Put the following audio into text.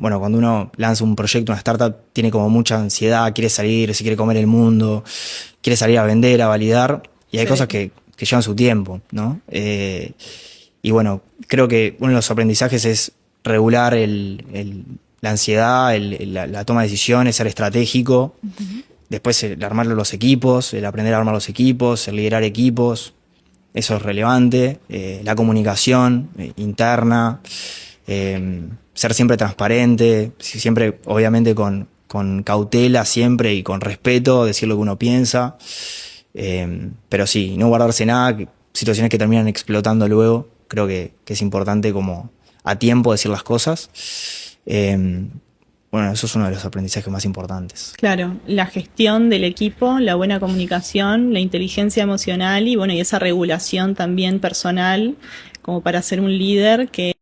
Bueno, cuando uno lanza un proyecto, una startup, tiene como mucha ansiedad, quiere salir, se quiere comer el mundo, quiere salir a vender, a validar, y hay cosas Sí. que llevan su tiempo, ¿no? Y bueno, creo que uno de los aprendizajes es regular la ansiedad, la toma de decisiones, ser estratégico, Ujú. después el armar los equipos, el aprender a armar los equipos, el liderar equipos, eso es relevante, la comunicación interna, ser siempre transparente, siempre obviamente con cautela siempre y con respeto, decir lo que uno piensa, pero sí, no guardarse nada, situaciones que terminan explotando luego, creo que es importante como a tiempo decir las cosas. Eh, bueno, eso es uno de los aprendizajes más importantes. Claro, la gestión del equipo, la buena comunicación, la inteligencia emocional y bueno, y esa regulación también personal como para ser un líder que